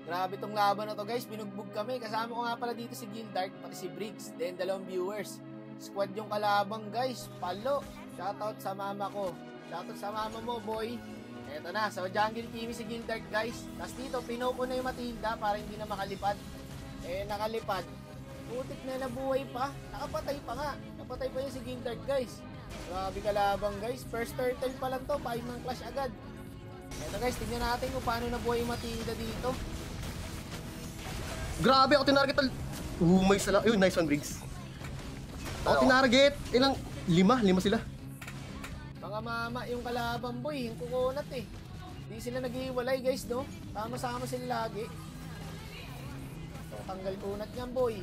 Grabe tong laban na to guys, binugbog kami. Kasama ko nga pala dito si Gildark, pati si Briggs, then dalawang viewers. Squad yung kalabang guys, palo. Shoutout sa mama ko. Shoutout sa mama mo boy. Eto na, so jungle team si Gildark guys. Tapos dito, pinopo na yung Matilda para hindi na makalipad. Nakalipad. Putik na nabuhay pa. Nakapatay pa nga. Napatay pa yung si Gildark guys. Grabe kalabang guys. First turtle pa lang to, 5 ng clash agad. Eto guys, tignan natin kung paano nabuhay yung Matilda dito. Grabe ako tinarget. May sala. Yun, nice one Briggs. Ako tinarget. Ilang? 5 sila. Mga mama yung kalabang boy, yung kukunat eh. Hindi sila nag-iwalay guys no. Tama-sama sila lagi. So, tanggal kunat niyan boy.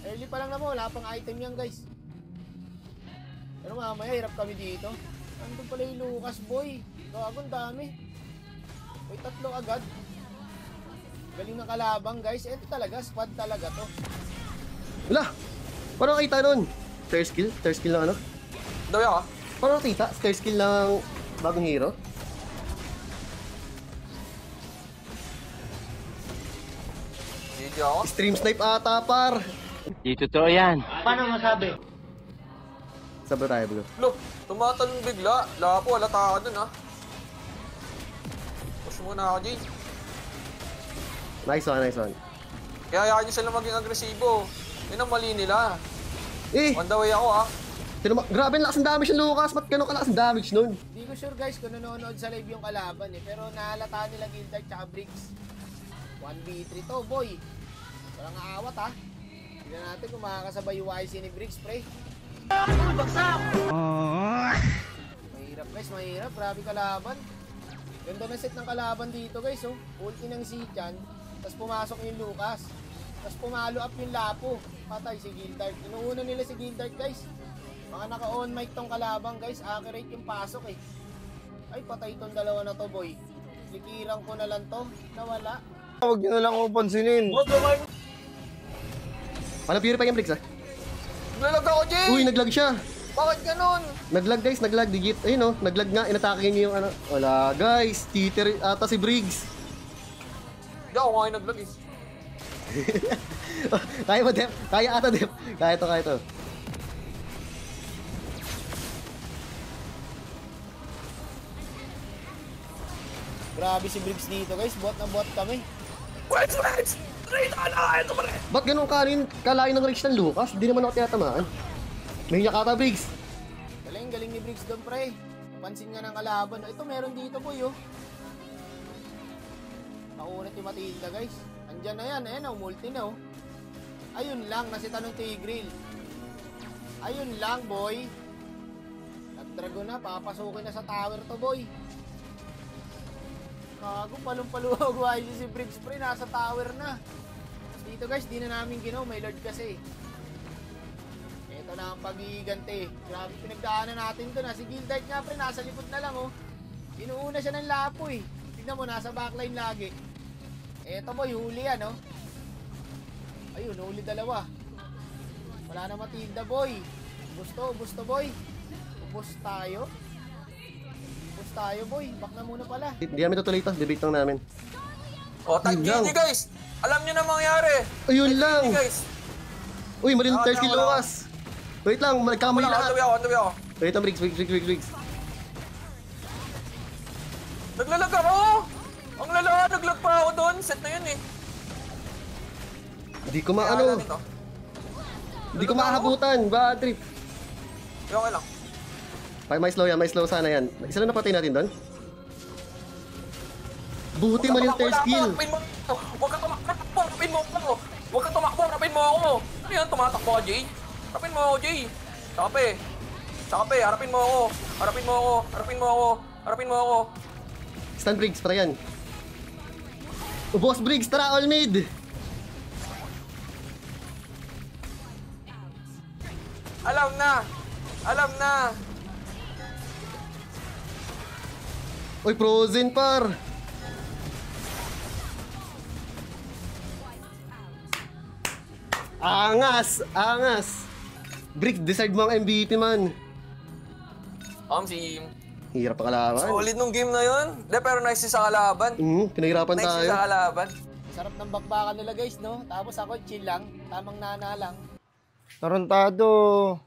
Early pa lang naman, wala pang item yan guys. Pero mamaya hirap kami dito. Nandun pala yung Lucas boy. Gagong dami. May 3 agad. Galing ng kalabang guys. Ito talaga, squad talaga to. Wala! Paano nakita nun? Third skill? Third skill ng ano? Dawi ako. Paano nakita? Third skill ng bagong hero? GG ako. Stream snipe ata par! Di totoo yan. Paano masabi? Sabay tayo bro. Look, tumatalon bigla. Lapo, halata ka dun ha. Push muna ako, Jay. Nice one, nice one. Kaya hayaan nyo sila maging agresibo. Yun ang mali nila. Eh! On the way ako ha. Grabe ang lakas ng damage ng Lucas. Ba't ganun kalakas ng damage nun? Hindi ko sure guys kung nanonood sa live yung kalaban eh. Pero nahalata nila Gildark tsaka Briggs. 1v3 to boy. Walang aawat ha. Tignan natin kung makakasabay yung YC ni Briggs pre. Bagsak! Mahirap guys, mahirap. Grabe kalaban. Ganda na set ng kalaban dito guys oh. Ulti ng si Chan. Tapos pumasok yung Lucas. Tapos pumalo up yung Lapo. Patay si Gildark. Inuuna nila si Gildark guys. Mga naka-on mic tong kalabang guys. Accurate yung pasok eh. Ay patay tong dalawa na to boy. Likiran ko na lang to. Nawala. Huwag nyo na lang ako pansinin. Ano purify yung Briggs ah? Naglag ako, Jay! Uy, naglag siya! Bakit ganun? Naglag guys, naglag. Digit. Ayun oh, naglag nga. Inatake niya yung ano. Wala guys. Titer ata si Briggs. Hindi ako ngayon naglag eh. Kaya mo Dep? Kaya ata Dep. Kaya to, kaya to. Grabe si Briggs dito guys. Bot na bot kami. Wait! Straight on! Ito pa rin! Ba't ganun kalayo ng reach ng Lucas? Di naman ako tinatamaan. May yakata Briggs. Galing ni Briggs doon pre. Pansin nga ng kalaban. Ito meron dito boy oh. Nakunat yung Matilda guys. Andyan na yan. Ayan oh, multi na oh. Ayun lang, nasita ng Tigreal. Ayun lang boy. Nag-dragon na, papasukin na sa tower to boy. Kago, palong-paluwag si Briggs pre, nasa tower na. Dito guys, di na namin ginaw, may lord kasi. Ito na ang pag-iigante. Grabe pinagdaanan natin to na. Si Gildark nga pre, nasa likod na lang oh. Inuuna siya ng Lapo eh. Tignan mo, nasa backline lagi. Ito boy, huli yan oh. Ayun, huli dalawa. Wala na Matilda boy. Ubus to boy. Ubus tayo. Ubus tayo boy. Back na muna pala. Hindi namin tutuloy ito. Debate lang namin. O, tag GG guys! Alam nyo na mangyari! Ayun lang! GG guys! Uy, mali ng third skill Lucas. Wait lang, magkamali Wala, lahat. on the way ako. Wait lang, Briggs. Naglalag ako! Ang lala, naglag pa ako doon. Set na yun eh. Hindi ko Hindi ko makahabutan. Bad trip. Okay lang. May slow yan, may slow sana yan. Isa lang napatay natin doon. Buti mali ng third skill. Huwag ka tumakbo, rapin mo ako. Huwag ka tumakbo, rapin mo ako. Ano yan, tumatakbo ka, Jay? Rapin mo ako, Jay. Sakape, harapin mo ako. Harapin mo ako. Stun Briggs, para yan. Boss Briggs, tara all mid. Alam na. Uy, frozen par. Angas. Briggs, decide mo ang MVP man. Si Hirap pa kalaban. solid nung game na yun. Pero nice sa kalaban. Pinahirapan Nice tayo. sa kalaban. Sarap ng bakbakan nila guys, no? Tapos ako chill lang, tamang nana lang. Tarantado.